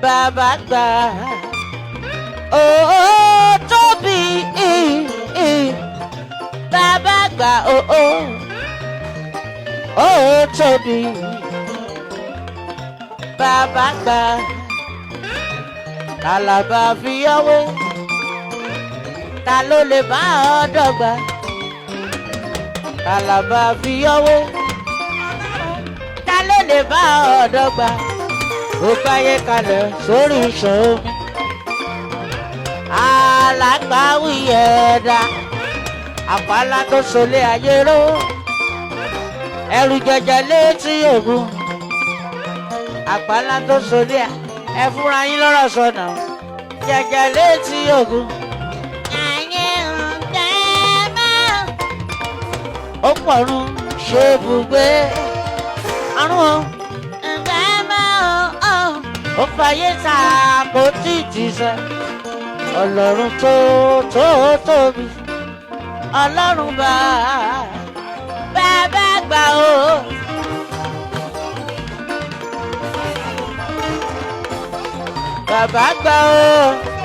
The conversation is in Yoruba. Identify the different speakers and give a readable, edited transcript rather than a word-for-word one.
Speaker 1: bàbá gbà ó tóbi bàbá gbà ó tóbi bàbá gbà tàlàbà fìyàwó ta ló lè bá ọ dọ́gba tàlàbà fìyàwó ta ló lè bá ọ dọ́gba ó gbáyé kalẹ̀ sórí ìṣòro mi alágbàwí ẹ̀dá àpáná tó solé ayé ró ẹrù jẹjẹ létí ògùn àpáná tó solé ẹ fúnra yín lọ́rọ̀ sọ̀nà jẹjẹ létí ògùn. ó pọ̀run ṣe ibùgbé àrùn ó fàyè ta kò tí ì jíṣẹ́ ọlọ́run tó tóbi ọlọ́run bàbá gbà ó. bàbá gbà ó.